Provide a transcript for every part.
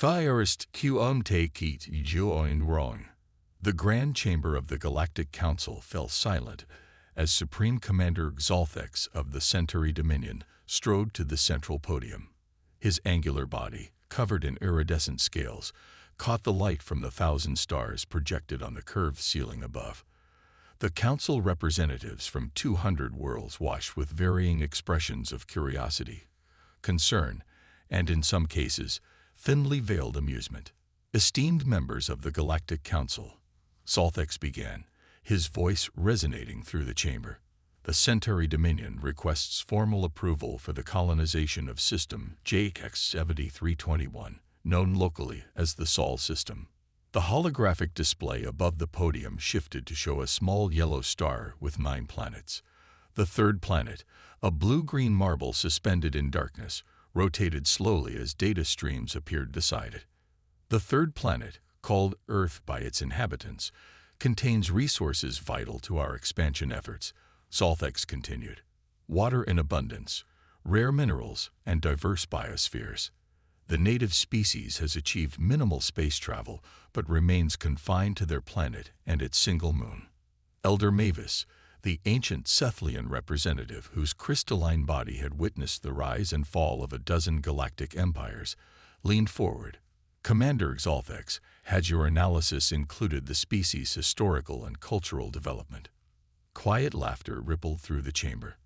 Fireist te kit join wrong. The Grand Chamber of the Galactic Council fell silent as Supreme Commander Xalthex of the Centauri Dominion strode to the central podium. His angular body, covered in iridescent scales, caught the light from the 1,000 stars projected on the curved ceiling above. The council representatives from 200 worlds watched with varying expressions of curiosity, concern, and in some cases, thinly veiled amusement. Esteemed members of the Galactic Council, Xalthex began, his voice resonating through the chamber. The Centauri Dominion requests formal approval for the colonization of System JX-7321, known locally as the Sol system. The holographic display above the podium shifted to show a small yellow star with 9 planets. The third planet, a blue-green marble suspended in darkness, rotated slowly as data streams appeared beside it. The third planet, called Earth by its inhabitants, contains resources vital to our expansion efforts, Xalthex continued. Water in abundance, rare minerals, and diverse biospheres. The native species has achieved minimal space travel, but remains confined to their planet and its single moon. Elder Mavis, the ancient Sethlian representative whose crystalline body had witnessed the rise and fall of a dozen galactic empires, leaned forward. Commander Xalthex, had your analysis included the species' historical and cultural development? Quiet laughter rippled through the chamber.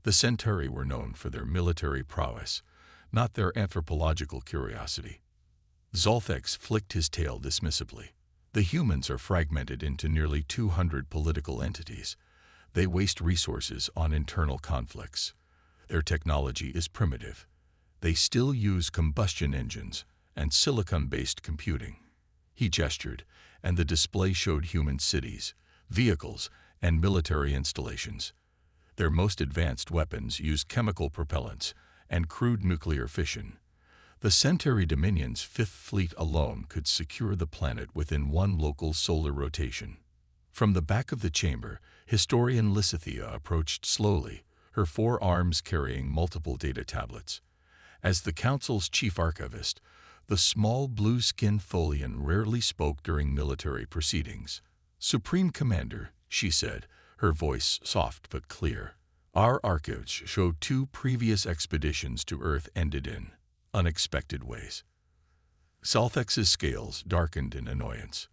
The Centauri were known for their military prowess, not their anthropological curiosity. Xalthex flicked his tail dismissively. The humans are fragmented into nearly 200 political entities. They waste resources on internal conflicts. Their technology is primitive. They still use combustion engines and silicon-based computing. He gestured, and the display showed human cities, vehicles, and military installations. Their most advanced weapons use chemical propellants and crude nuclear fission. The Centauri Dominion's Fifth Fleet alone could secure the planet within one local solar rotation. From the back of the chamber, historian Lysithea approached slowly, her 4 arms carrying multiple data tablets. As the Council's chief archivist, the small blue-skinned Tholian rarely spoke during military proceedings. Supreme Commander, she said, her voice soft but clear. Our archives show 2 previous expeditions to Earth ended in unexpected ways. Xalthex's scales darkened in annoyance.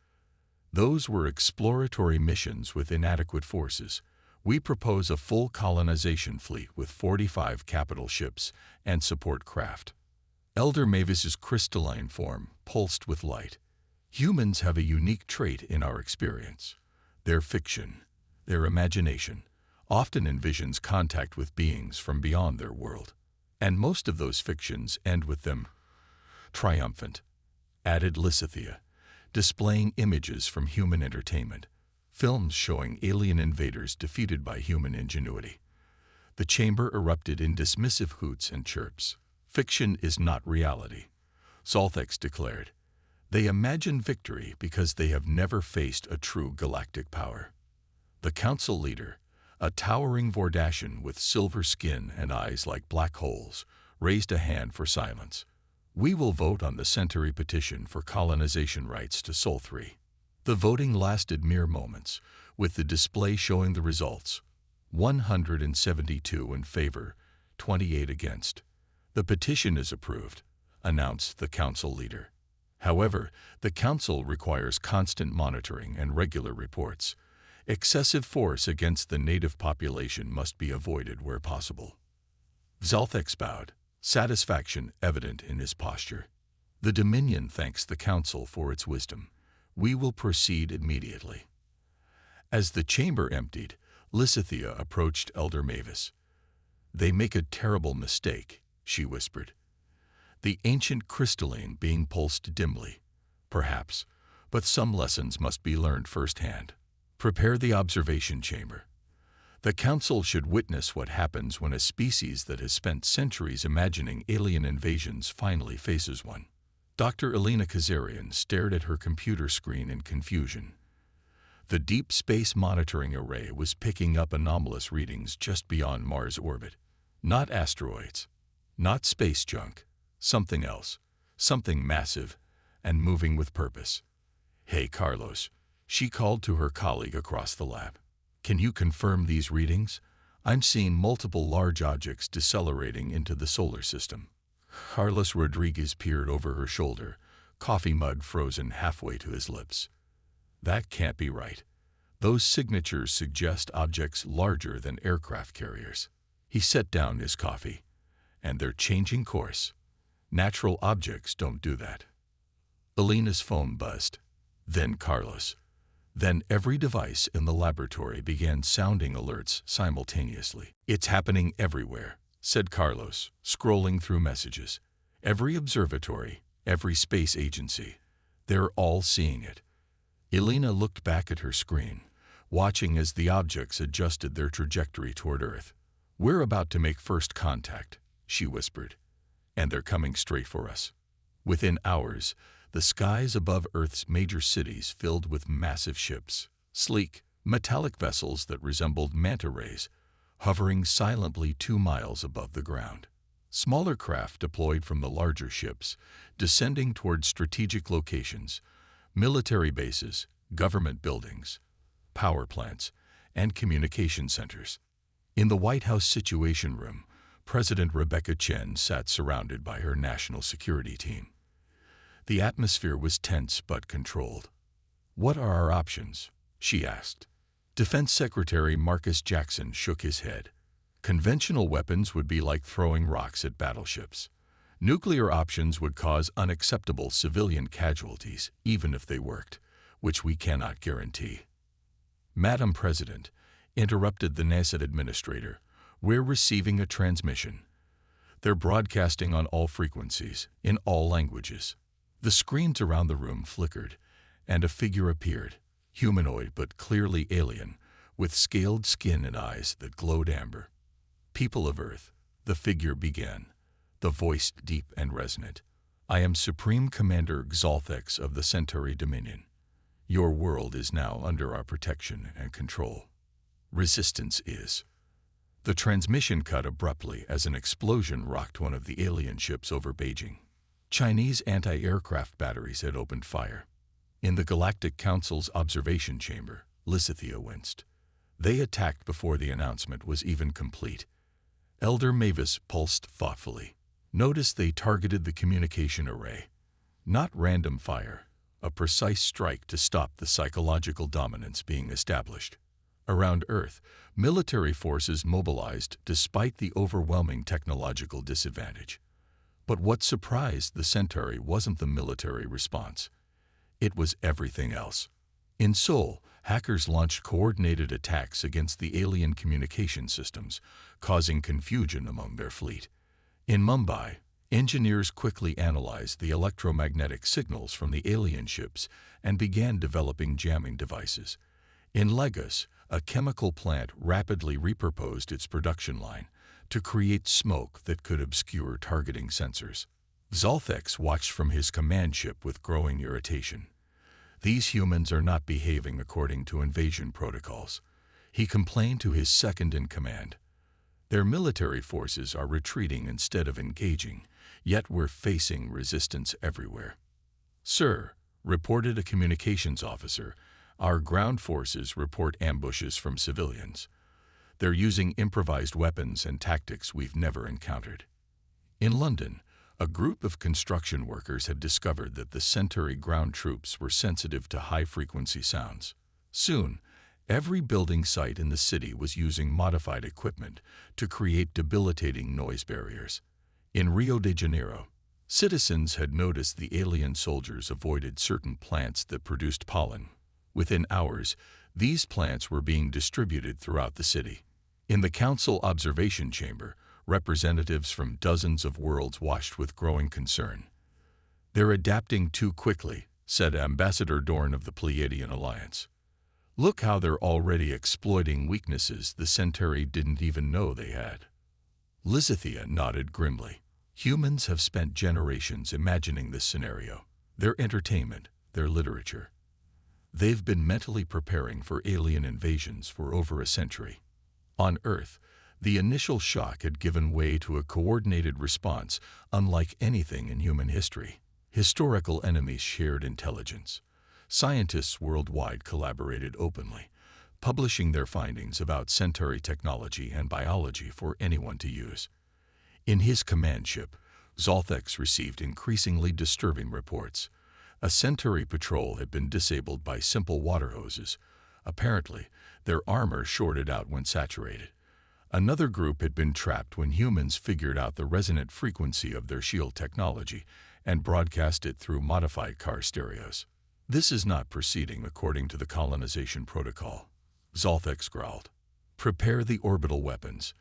Those were exploratory missions with inadequate forces. We propose a full colonization fleet with 45 capital ships and support craft. Elder Mavis's crystalline form pulsed with light. Humans have a unique trait in our experience. Their fiction, their imagination, often envisions contact with beings from beyond their world. And most of those fictions end with them triumphant, added Lysithea, displaying images from human entertainment, films showing alien invaders defeated by human ingenuity. The chamber erupted in dismissive hoots and chirps. Fiction is not reality, Xalthex declared. They imagine victory because they have never faced a true galactic power. The council leader, a towering Vordacian with silver skin and eyes like black holes, raised a hand for silence. We will vote on the Centauri petition for colonization rights to Sol 3. The voting lasted mere moments, with the display showing the results. 172 in favor, 28 against. The petition is approved, announced the council leader. However, the council requires constant monitoring and regular reports. Excessive force against the native population must be avoided where possible. Xalthex bowed, satisfaction evident in his posture. The Dominion thanks the council for its wisdom. We will proceed immediately. As the chamber emptied, Lysithea approached Elder Mavis. They make a terrible mistake, she whispered. The ancient crystalline being pulsed dimly, perhaps, but some lessons must be learned firsthand. Prepare the observation chamber. The council should witness what happens when a species that has spent centuries imagining alien invasions finally faces one. Dr. Elena Kazarian stared at her computer screen in confusion. The Deep Space Monitoring Array was picking up anomalous readings just beyond Mars' orbit. Not asteroids, not space junk, something else. something massive and moving with purpose. "Hey, Carlos," she called to her colleague across the lab. "Can you confirm these readings? I'm seeing multiple large objects decelerating into the solar system." Carlos Rodriguez peered over her shoulder, coffee mug frozen halfway to his lips. "That can't be right. Those signatures suggest objects larger than aircraft carriers." He set down his coffee. "And they're changing course. Natural objects don't do that." Elena's phone buzzed. Then Carlos. Then every device in the laboratory began sounding alerts simultaneously. "It's happening everywhere," said Carlos, scrolling through messages. "Every observatory, every space agency. They're all seeing it." Elena looked back at her screen, watching as the objects adjusted their trajectory toward Earth. "We're about to make first contact," she whispered. "And they're coming straight for us." Within hours, the skies above Earth's major cities filled with massive ships, sleek, metallic vessels that resembled manta rays, hovering silently 2 miles above the ground. Smaller craft deployed from the larger ships, descending toward strategic locations, military bases, government buildings, power plants, and communication centers. In the White House Situation Room, President Rebecca Chen sat surrounded by her national security team. The atmosphere was tense but controlled. "What are our options?" she asked. Defense Secretary Marcus Jackson shook his head. "Conventional weapons would be like throwing rocks at battleships. Nuclear options would cause unacceptable civilian casualties, even if they worked, which we cannot guarantee." "Madam President," interrupted the NASA administrator, "we're receiving a transmission. They're broadcasting on all frequencies, in all languages." The screens around the room flickered, and a figure appeared, humanoid but clearly alien, with scaled skin and eyes that glowed amber. "People of Earth," the figure began, the voice deep and resonant. "I am Supreme Commander Xalthex of the Centauri Dominion. Your world is now under our protection and control. Resistance is." The transmission cut abruptly as an explosion rocked one of the alien ships over Beijing. Chinese anti-aircraft batteries had opened fire. In the Galactic Council's observation chamber, Lysithea winced. They attacked before the announcement was even complete. Elder Mavis pulsed thoughtfully. "Notice they targeted the communication array. Not random fire, a precise strike to stop the psychological dominance being established." Around Earth, military forces mobilized despite the overwhelming technological disadvantage. But what surprised the Centauri wasn't the military response. It was everything else. In Seoul, hackers launched coordinated attacks against the alien communication systems, causing confusion among their fleet. In Mumbai, engineers quickly analyzed the electromagnetic signals from the alien ships and began developing jamming devices. In Lagos, a chemical plant rapidly repurposed its production line to create smoke that could obscure targeting sensors. Xalthex watched from his command ship with growing irritation. "These humans are not behaving according to invasion protocols," he complained to his second-in-command. "Their military forces are retreating instead of engaging, yet we're facing resistance everywhere." "Sir," reported a communications officer, "our ground forces report ambushes from civilians. They're using improvised weapons and tactics we've never encountered." In London, a group of construction workers had discovered that the Centauri ground troops were sensitive to high-frequency sounds. Soon, every building site in the city was using modified equipment to create debilitating noise barriers. In Rio de Janeiro, citizens had noticed the alien soldiers avoided certain plants that produced pollen. Within hours, these plants were being distributed throughout the city. In the council observation chamber, representatives from dozens of worlds watched with growing concern. "They're adapting too quickly," said Ambassador Dorn of the Pleiadian Alliance. "Look how they're already exploiting weaknesses the Centauri didn't even know they had." Lysithea nodded grimly. "Humans have spent generations imagining this scenario, their entertainment, their literature. They've been mentally preparing for alien invasions for over a century. On Earth, the initial shock had given way to a coordinated response unlike anything in human history. Historical enemies shared intelligence. Scientists worldwide collaborated openly, publishing their findings about Centauri technology and biology for anyone to use. In his command ship, Zolthex received increasingly disturbing reports. A Centauri patrol had been disabled by simple water hoses. Apparently, their armor shorted out when saturated. Another group had been trapped when humans figured out the resonant frequency of their shield technology and broadcast it through modified car stereos. This is not proceeding according to the colonization protocol. Zolthex growled. Prepare the orbital weapons.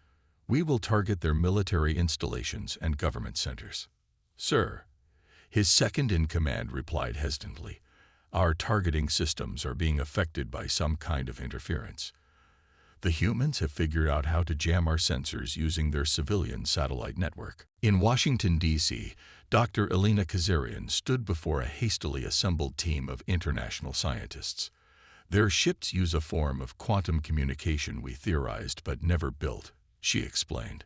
We will target their military installations and government centers. Sir, his second-in-command replied hesitantly, our targeting systems are being affected by some kind of interference. The humans have figured out how to jam our sensors using their civilian satellite network. In Washington, D.C., Dr. Elena Kazarian stood before a hastily assembled team of international scientists. Their ships use a form of quantum communication we theorized but never built, she explained.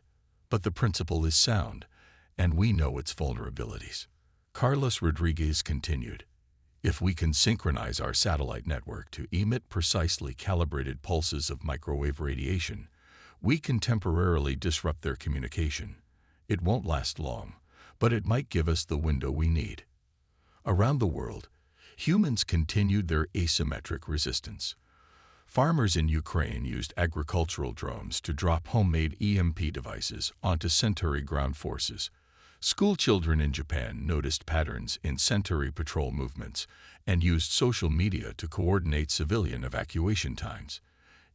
But the principle is sound, and we know its vulnerabilities. Carlos Rodriguez continued. If we can synchronize our satellite network to emit precisely calibrated pulses of microwave radiation, we can temporarily disrupt their communication. It won't last long, but it might give us the window we need. Around the world, humans continued their asymmetric resistance. Farmers in Ukraine used agricultural drones to drop homemade EMP devices onto Centauri ground forces. Schoolchildren in Japan noticed patterns in Centauri patrol movements and used social media to coordinate civilian evacuation times.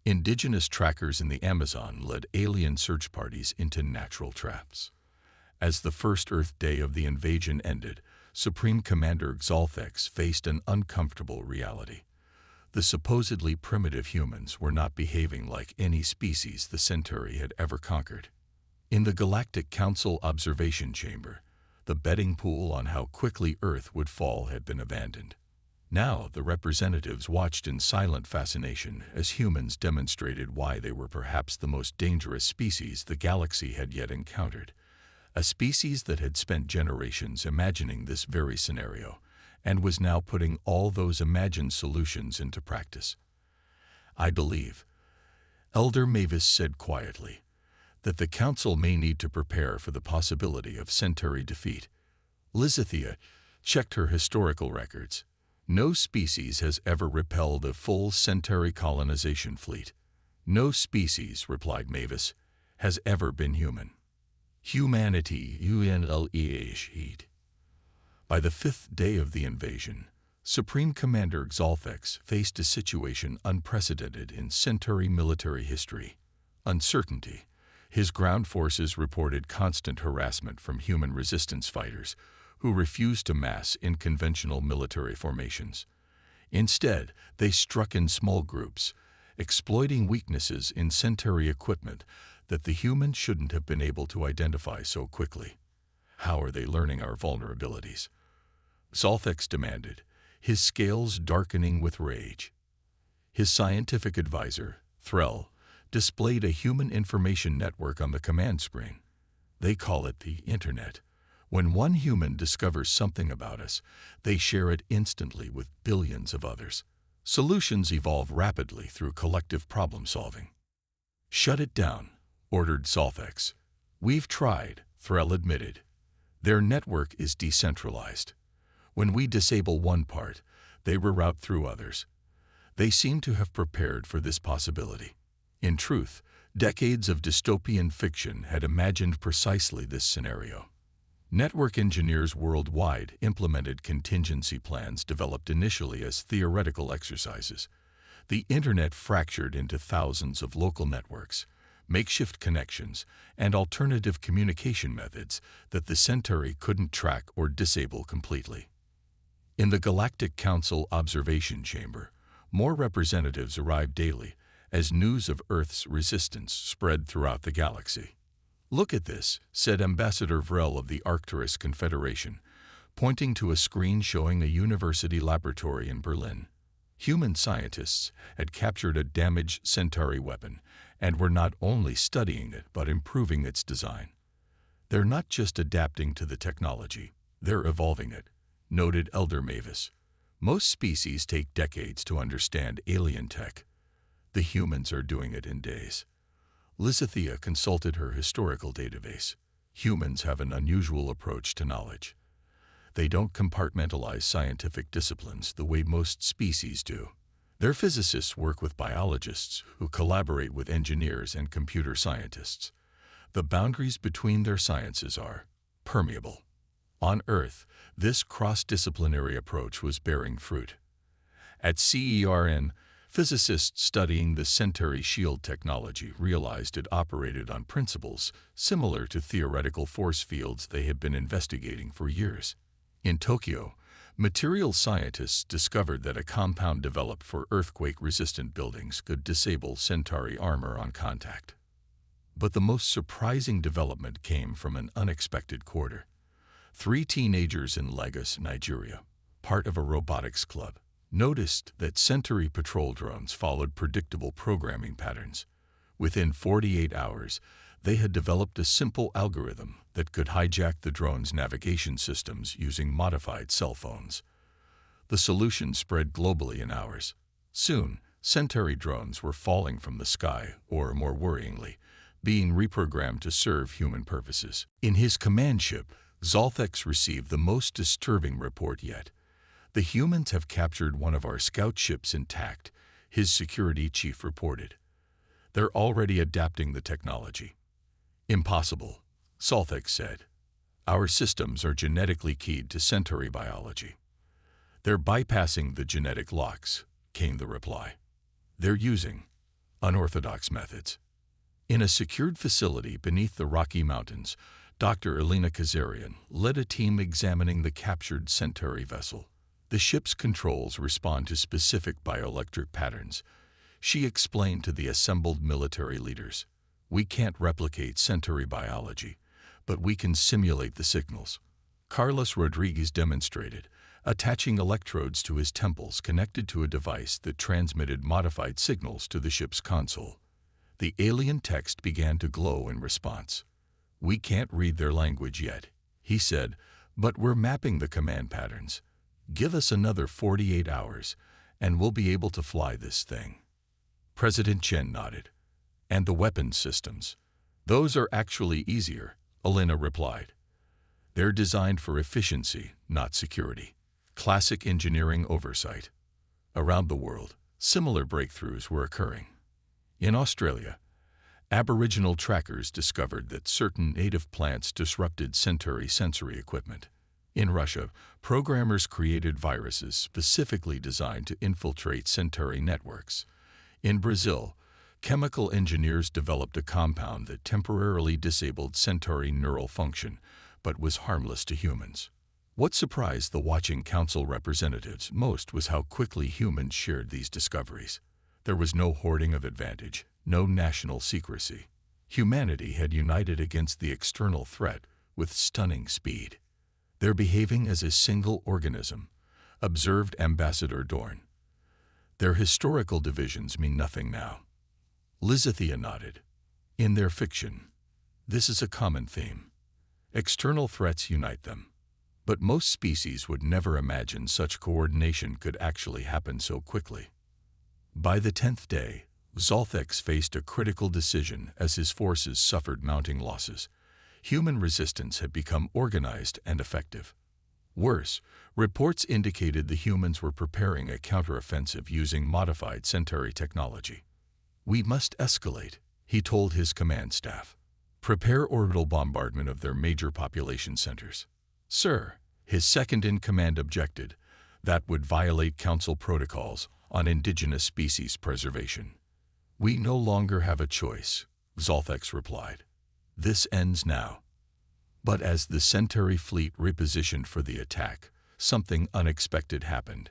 Indigenous trackers in the Amazon led alien search parties into natural traps. As the first Earth day of the invasion ended, Supreme Commander Xalthex faced an uncomfortable reality. The supposedly primitive humans were not behaving like any species the Centauri had ever conquered. In the Galactic Council observation chamber, the betting pool on how quickly Earth would fall had been abandoned. Now the representatives watched in silent fascination as humans demonstrated why they were perhaps the most dangerous species the galaxy had yet encountered. A species that had spent generations imagining this very scenario and was now putting all those imagined solutions into practice. I believe, Elder Mavis said quietly, that the Council may need to prepare for the possibility of Centauri defeat. Lizithia checked her historical records. No species has ever repelled a full Centauri colonization fleet. No species, replied Mavis, has ever been human. Humanity, UNLEH. By the fifth day of the invasion, Supreme Commander Xalthex faced a situation unprecedented in Centauri military history. Uncertainty. His ground forces reported constant harassment from human resistance fighters who refused to mass in conventional military formations. Instead, they struck in small groups, exploiting weaknesses in Centauri equipment that the humans shouldn't have been able to identify so quickly. How are they learning our vulnerabilities? Xalthex demanded, his scales darkening with rage. His scientific advisor, Threll, displayed a human information network on the command screen. They call it the Internet. When one human discovers something about us, they share it instantly with billions of others. Solutions evolve rapidly through collective problem-solving. Shut it down, ordered Xalthex. We've tried, Threll admitted. Their network is decentralized. When we disable one part, they reroute through others. They seem to have prepared for this possibility. In truth, decades of dystopian fiction had imagined precisely this scenario. Network engineers worldwide implemented contingency plans developed initially as theoretical exercises. The Internet fractured into thousands of local networks, makeshift connections, and alternative communication methods that the Centauri couldn't track or disable completely. In the Galactic Council observation chamber, more representatives arrived daily, as news of Earth's resistance spread throughout the galaxy. Look at this, said Ambassador Vrel of the Arcturus Confederation, pointing to a screen showing a university laboratory in Berlin. Human scientists had captured a damaged Centauri weapon and were not only studying it but improving its design. They're not just adapting to the technology, they're evolving it. noted Elder Mavis. Most species take decades to understand alien tech. The humans are doing it in days. Lizithia consulted her historical database. Humans have an unusual approach to knowledge. They don't compartmentalize scientific disciplines the way most species do. Their physicists work with biologists who collaborate with engineers and computer scientists. The boundaries between their sciences are permeable. On Earth, this cross-disciplinary approach was bearing fruit. At CERN, physicists studying the Centauri shield technology realized it operated on principles similar to theoretical force fields they had been investigating for years. In Tokyo, materials scientists discovered that a compound developed for earthquake-resistant buildings could disable Centauri armor on contact. But the most surprising development came from an unexpected quarter. 3 teenagers in Lagos, Nigeria, part of a robotics club, noticed that Centauri patrol drones followed predictable programming patterns. Within 48 hours, they had developed a simple algorithm that could hijack the drone's navigation systems using modified cell phones. The solution spread globally in hours. Soon, Centauri drones were falling from the sky, or more worryingly, being reprogrammed to serve human purposes. In his command ship, Zolthex received the most disturbing report yet. "The humans have captured one of our scout ships intact," his security chief reported. "They're already adapting the technology." "Impossible," Zolthex said. "Our systems are genetically keyed to Centauri biology." "They're bypassing the genetic locks," came the reply. "They're using unorthodox methods." In a secured facility beneath the Rocky Mountains, Dr. Elena Kazarian led a team examining the captured Centauri vessel. The ship's controls respond to specific bioelectric patterns. She explained to the assembled military leaders, "We can't replicate Centauri biology, but we can simulate the signals." Carlos Rodriguez demonstrated, attaching electrodes to his temples connected to a device that transmitted modified signals to the ship's console. The alien text began to glow in response. "We can't read their language yet," he said, "but we're mapping the command patterns. Give us another 48 hours, and we'll be able to fly this thing." President Chen nodded. "And the weapons systems? Those are actually easier," Elena replied. "They're designed for efficiency, not security. Classic engineering oversight." Around the world, similar breakthroughs were occurring. In Australia, Aboriginal trackers discovered that certain native plants disrupted Centauri sensory equipment. In Russia, programmers created viruses specifically designed to infiltrate Centauri networks. In Brazil, chemical engineers developed a compound that temporarily disabled Centauri neural function, but was harmless to humans. What surprised the watching council representatives most was how quickly humans shared these discoveries. There was no hoarding of advantage, no national secrecy. Humanity had united against the external threat with stunning speed. "They're behaving as a single organism," observed Ambassador Dorn. "Their historical divisions mean nothing now." Lizithia nodded. "In their fiction, this is a common theme. External threats unite them. But most species would never imagine such coordination could actually happen so quickly." By the 10th day, Zolthex faced a critical decision as his forces suffered mounting losses. Human resistance had become organized and effective. Worse, reports indicated the humans were preparing a counteroffensive using modified Centauri technology. "We must escalate," he told his command staff. "Prepare orbital bombardment of their major population centers." "Sir," his second-in-command objected, "that would violate Council protocols on indigenous species preservation." "We no longer have a choice," Zolthex replied. "This ends now." But as the Centauri fleet repositioned for the attack, something unexpected happened.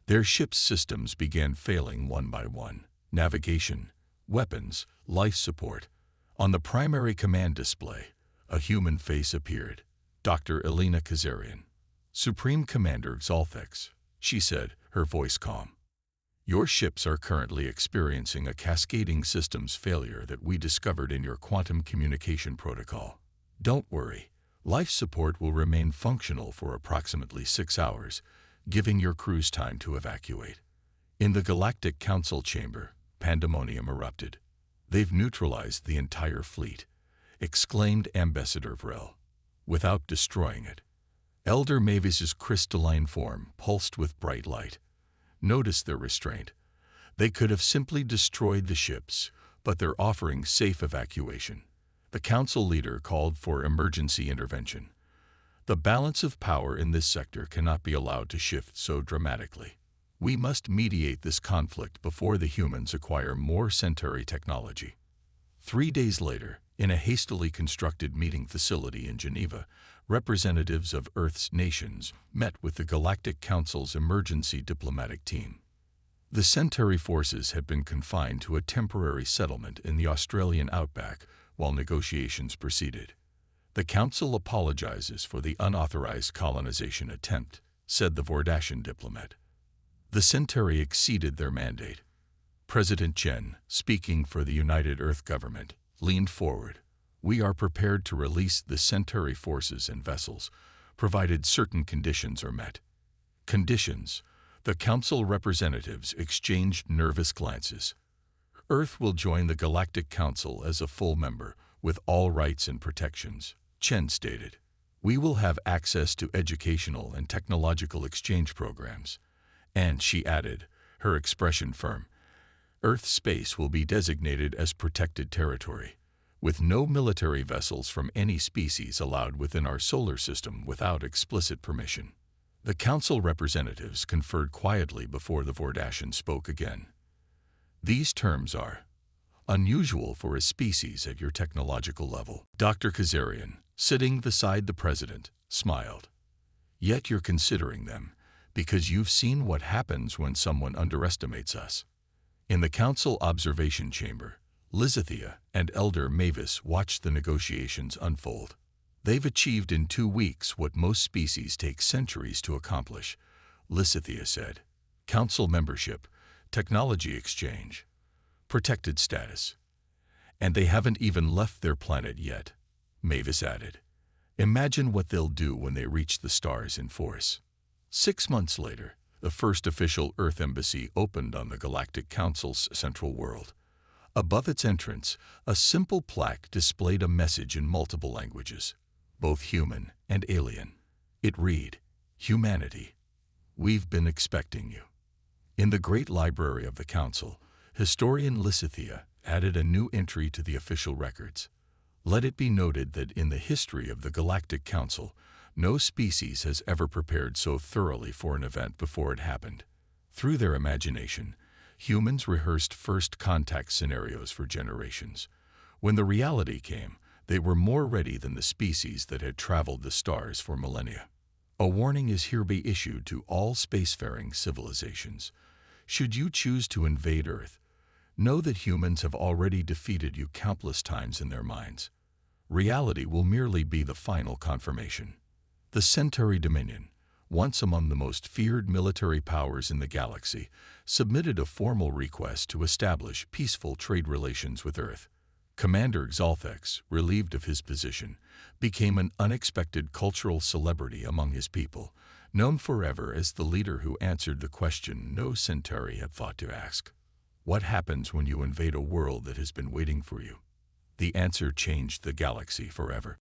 Their ship's systems began failing one by one. Navigation, weapons, life support. On the primary command display, a human face appeared. Dr. Elena Kazarian. "Supreme Commander Zolthex," she said, her voice calm. "Your ships are currently experiencing a cascading systems failure that we discovered in your quantum communication protocol. Don't worry, Life support will remain functional for approximately 6 hours, giving your crews time to evacuate. In the Galactic Council chamber, pandemonium erupted. "They've neutralized the entire fleet," exclaimed Ambassador Vrel, "without destroying it." Elder Mavis's crystalline form pulsed with bright light. Notice their restraint. They could have simply destroyed the ships, but they're offering safe evacuation. The council leader called for emergency intervention. The balance of power in this sector cannot be allowed to shift so dramatically. We must mediate this conflict before the humans acquire more Centauri technology. 3 days later, in a hastily constructed meeting facility in Geneva, representatives of Earth's nations met with the Galactic Council's emergency diplomatic team. The Centauri forces had been confined to a temporary settlement in the Australian outback while negotiations proceeded. "The Council apologizes for the unauthorized colonization attempt," said the Vordacian diplomat. The Centauri exceeded their mandate. President Chen, speaking for the United Earth government, leaned forward. "We are prepared to release the Centauri forces and vessels, provided certain conditions are met." Conditions? The Council representatives exchanged nervous glances. "Earth will join the Galactic Council as a full member, with all rights and protections," Chen stated. "We will have access to educational and technological exchange programs." And she added, her expression firm, "Earth space will be designated as protected territory, with no military vessels from any species allowed within our solar system without explicit permission." The Council representatives conferred quietly before the Vordacian spoke again. "These terms are unusual for a species at your technological level." Dr. Kazarian, sitting beside the president, smiled. "Yet you're considering them, because you've seen what happens when someone underestimates us." In the Council observation chamber, Lizithia and Elder Mavis watched the negotiations unfold. "They've achieved in 2 weeks what most species take centuries to accomplish," Lizithia said. "Council membership, technology exchange, protected status. And they haven't even left their planet yet," Mavis added. "Imagine what they'll do when they reach the stars in force." 6 months later, the first official Earth embassy opened on the Galactic Council's central world. Above its entrance, a simple plaque displayed a message in multiple languages, both human and alien. It read, "Humanity, we've been expecting you." In the Great Library of the Council, historian Lizithia added a new entry to the official records. "Let it be noted that in the history of the Galactic Council, no species has ever prepared so thoroughly for an event before it happened. Through their imagination, humans rehearsed first contact scenarios for generations. When the reality came, they were more ready than the species that had traveled the stars for millennia. A warning is hereby issued to all spacefaring civilizations. Should you choose to invade Earth, know that humans have already defeated you countless times in their minds. Reality will merely be the final confirmation." The Centauri Dominion, once among the most feared military powers in the galaxy, submitted a formal request to establish peaceful trade relations with Earth. Commander Xalthex, relieved of his position, became an unexpected cultural celebrity among his people, known forever as the leader who answered the question no Centauri had thought to ask. What happens when you invade a world that has been waiting for you? The answer changed the galaxy forever.